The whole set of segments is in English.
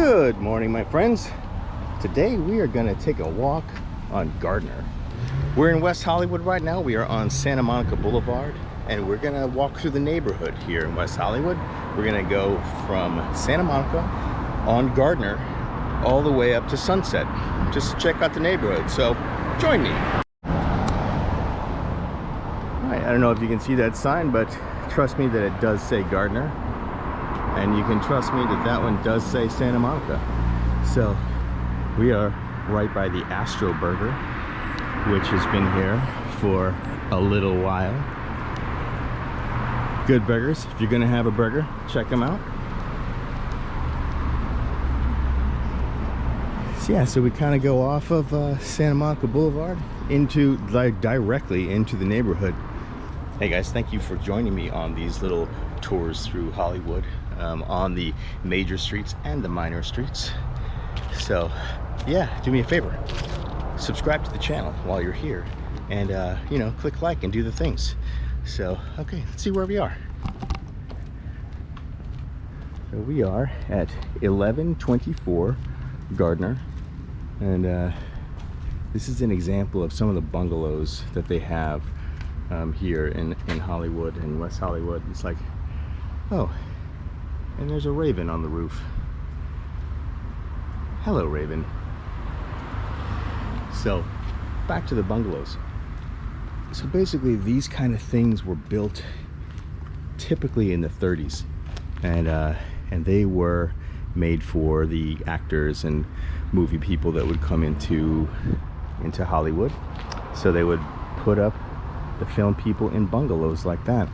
Good morning, my friends. Today we are going to take a walk on Gardner. We're in West Hollywood right now. We are on Santa Monica Boulevard, and we're going to walk through the neighborhood here in West Hollywood. We're going to go from Santa Monica on Gardner all the way up to Sunset, just to check out the neighborhood. So join me. All right, I don't know if you can see that sign, but trust me that it does say Gardner. And you can trust me that that one does say Santa Monica. So we are right by the Astro Burger, which has been here for a little while. Good burgers. If you're gonna have a burger, check them out. So yeah, so we kind of go off of Santa Monica Boulevard into directly into the neighborhood. Hey guys, thank you for joining me on these little tours through Hollywood, on the major streets and the minor streets. So yeah, do me a favor, subscribe to the channel while you're here, and you know, click like and do the things. So okay, let's see where we are. So we are at 1124 Gardner, and this is an example of some of the bungalows that they have here in Hollywood, in West Hollywood. It's like, oh, and there's a raven on the roof. Hello, raven. So back to the bungalows. So basically these kind of things were built typically in the 30s, and they were made for the actors and movie people that would come into Hollywood. So they would put up the film people in bungalows like that.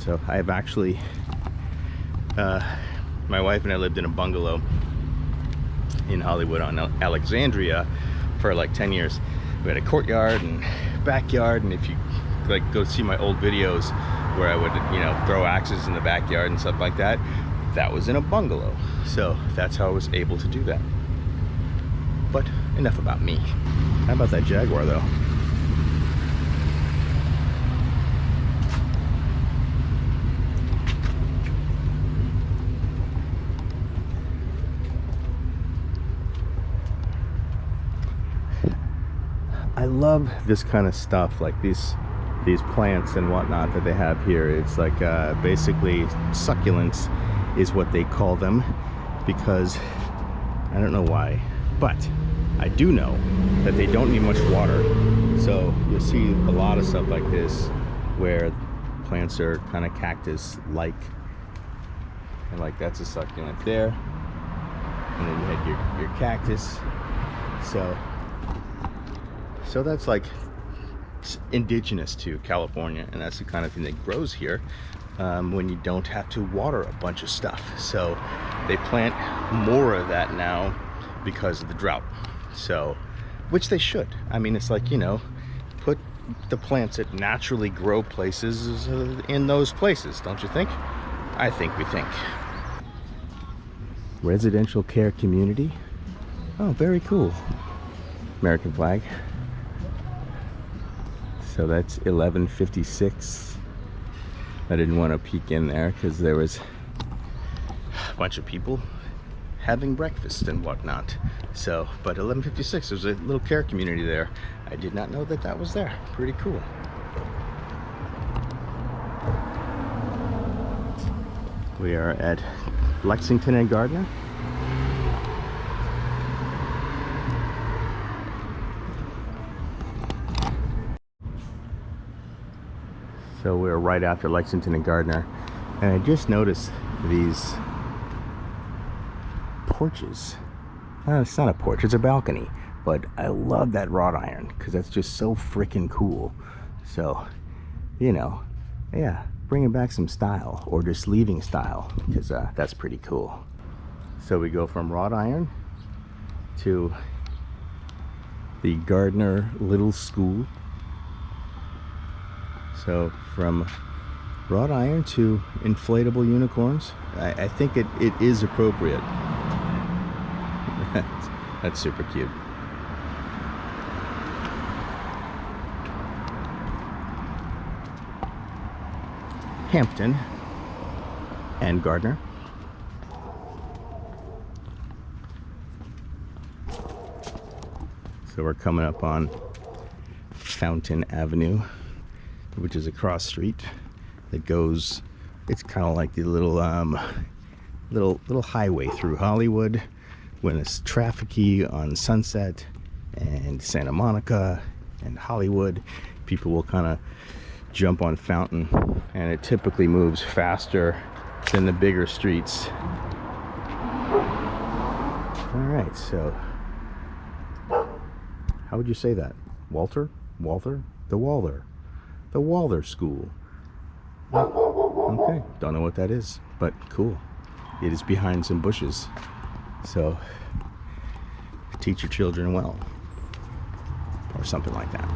So I have actually, my wife and I lived in a bungalow in Hollywood on Alexandria for like 10 years. We had a courtyard and backyard, and if you like go see my old videos where I would, you know, throw axes in the backyard and stuff like that, that was in a bungalow. So that's how I was able to do that. But enough about me. How about that Jaguar though? I love this kind of stuff, like these plants and whatnot that they have here. It's like basically succulents is what they call them, because I don't know why, but I do know that they don't need much water. So you'll see a lot of stuff like this where plants are kind of cactus-like, and like that's a succulent there, and then you had your cactus. So that's like indigenous to California, and that's the kind of thing that grows here when you don't have to water a bunch of stuff. So they plant more of that now because of the drought. So, which they should. I mean, it's like, you know, put the plants that naturally grow places in those places, don't you think? I think we think. Residential care community. Oh, very cool. American flag. So that's 1156. I didn't want to peek in there because there was a bunch of people having breakfast and whatnot. So, but 1156, there's a little care community there. I did not know that that was there. Pretty cool. We are at Lexington and Gardiner. So we're right after Lexington and Gardiner, and I just noticed these porches. It's not a porch, it's a balcony, but I love that wrought iron because that's just so freaking cool. So, you know, yeah, bringing back some style, or just leaving style, because that's pretty cool. So we go from wrought iron to the Gardner Little School. So from wrought iron to inflatable unicorns, I think it is appropriate. That's super cute. Hampton and Gardner. So we're coming up on Fountain Avenue, which is a cross street that goes, it's kind of like the little highway through Hollywood when it's trafficy on Sunset and Santa Monica and Hollywood. People will kind of jump on Fountain, and it typically moves faster than the bigger streets. All right, so how would you say that? Walter? The Walther School. Okay, don't know what that is, but cool. It is behind some bushes, so teach your children well, or something like that.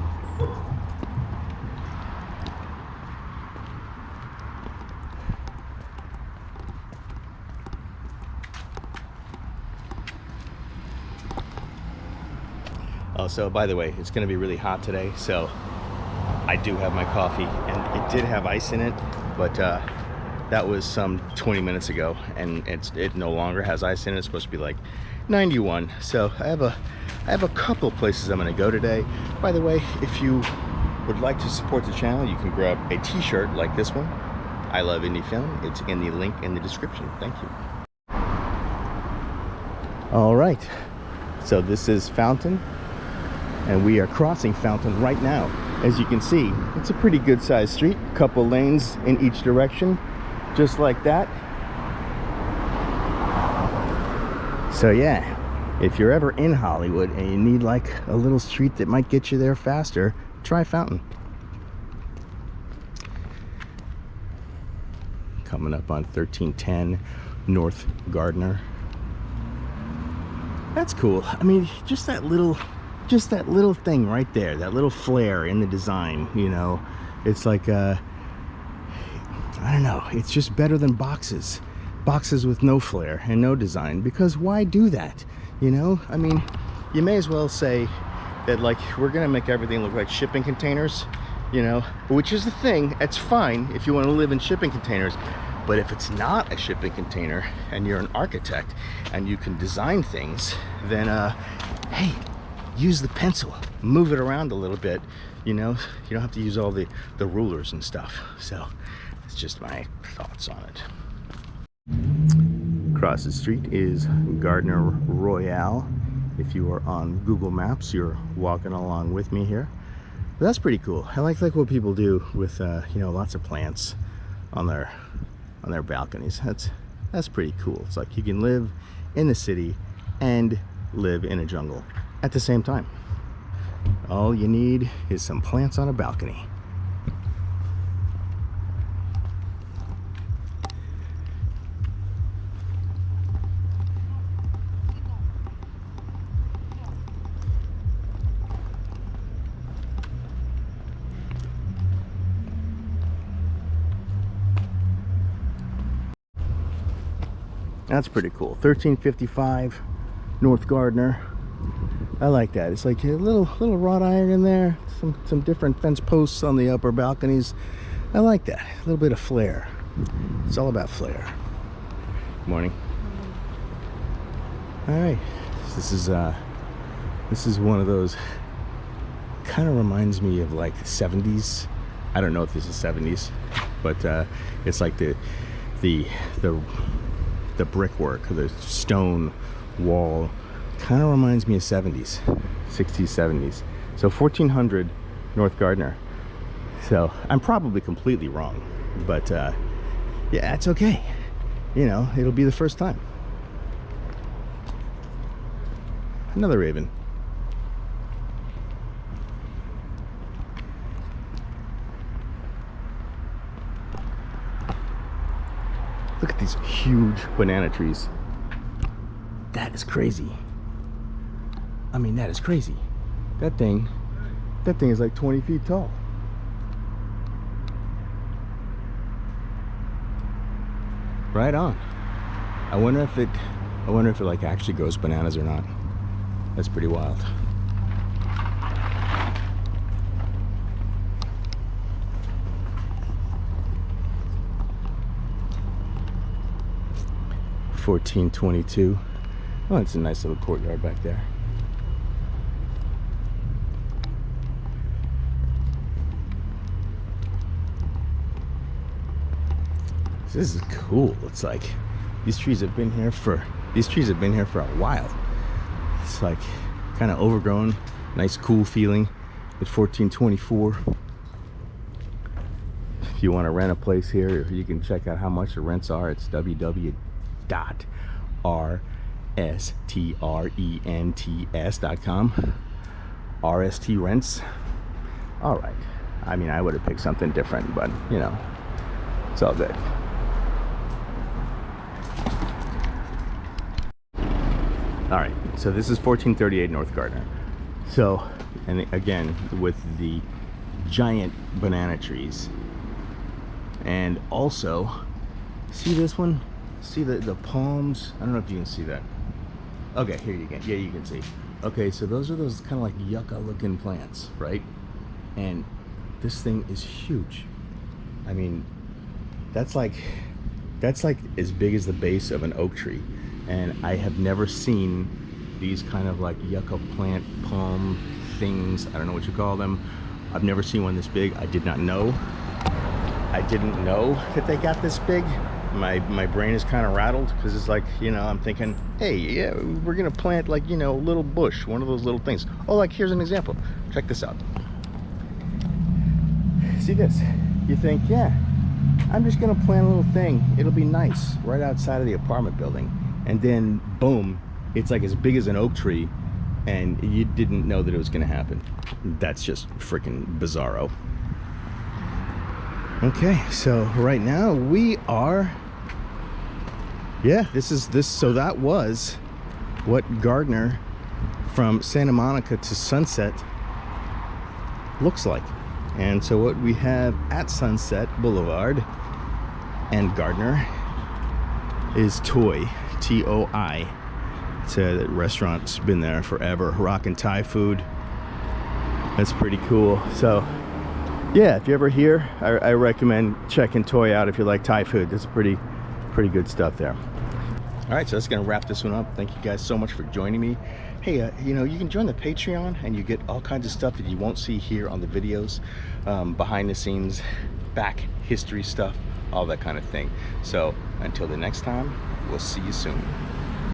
Oh, so by the way, it's going to be really hot today, so I do have my coffee, and it did have ice in it, but that was some 20 minutes ago, and it no longer has ice in it. It's supposed to be like 91. So I have a couple places I'm going to go today. By the way, if you would like to support the channel, you can grab a t-shirt like this one. I Love Indiefilm. It's in the link in the description. Thank you. All right, so this is Fountain, and we are crossing Fountain right now. As you can see, it's a pretty good sized street, couple lanes in each direction, just like that. So yeah, if you're ever in Hollywood and you need like a little street that might get you there faster, try Fountain. Coming up on 1310 North Gardiner. That's cool. I mean, just that little thing right there, that little flair in the design, you know. It's like I don't know, it's just better than boxes with no flair and no design, because why do that, you know? I mean, you may as well say that like we're gonna make everything look like shipping containers, you know, which is the thing. It's fine if you want to live in shipping containers, but if it's not a shipping container and you're an architect and you can design things, then hey, use the pencil, move it around a little bit, you know. You don't have to use all the rulers and stuff. So it's just my thoughts on it. Across the street is Gardner Royale. If you are on Google Maps, you're walking along with me here. But that's pretty cool. I like what people do with you know, lots of plants on their balconies. That's pretty cool. It's like you can live in the city and live in a jungle at the same time. All you need is some plants on a balcony. That's pretty cool. 1355 North Gardiner. I like that. It's like a little wrought iron in there, some different fence posts on the upper balconies. I like that. A little bit of flair. It's all about flair. Good morning. All right, this is one of those, kind of reminds me of like 70s. I don't know if this is 70s, but it's like the brickwork, the stone wall, kind of reminds me of 70s, 60s, 70s. So 1400 North Gardiner. So I'm probably completely wrong, but yeah, it's okay. You know, it'll be the first time. Another raven. Look at these huge banana trees. That is crazy. I mean, that is crazy. That thing is like 20 feet tall. Right on. I wonder if it like actually grows bananas or not. That's pretty wild. $14.22. Oh, it's a nice little courtyard back there. This is cool. It's like these trees have been here for a while. It's like kind of overgrown, nice cool feeling at 1424. If you want to rent a place here, you can check out how much the rents are. It's www.rstrents.com. RST rents. All right. I mean, I would have picked something different, but you know, it's all good. All right, so this is 1438 North Gardner. So, and again, with the giant banana trees. And also, see this one? See the palms? I don't know if you can see that. Okay, here you can. Yeah, you can see. Okay, so those are those kind of like yucca looking plants, right? And this thing is huge. I mean, that's like as big as the base of an oak tree. And I have never seen these kind of like yucca plant palm things. I don't know what you call them. I've never seen one this big. I did not know. I didn't know that they got this big. My brain is kind of rattled because it's like, you know, I'm thinking, hey, yeah, we're gonna plant like, you know, a little bush, one of those little things. Oh, like here's an example. Check this out. See this? You think, yeah, I'm just gonna plant a little thing. It'll be nice right outside of the apartment building. And then boom, it's like as big as an oak tree, and you didn't know that it was gonna happen. That's just freaking bizarro. Okay, so right now we are, yeah, so that was what Gardner from Santa Monica to Sunset looks like. And so what we have at Sunset Boulevard and Gardner is Toy, T-O-I. It's a restaurant's been there forever, rockin' Thai food. That's pretty cool. So yeah, if you're ever here, I recommend checking Toy out if you like Thai food. There's pretty good stuff there. All right, so that's gonna wrap this one up. Thank you guys so much for joining me. Hey, you know, you can join the Patreon and you get all kinds of stuff that you won't see here on the videos, behind the scenes, back history stuff, all that kind of thing. So until the next time, we'll see you soon.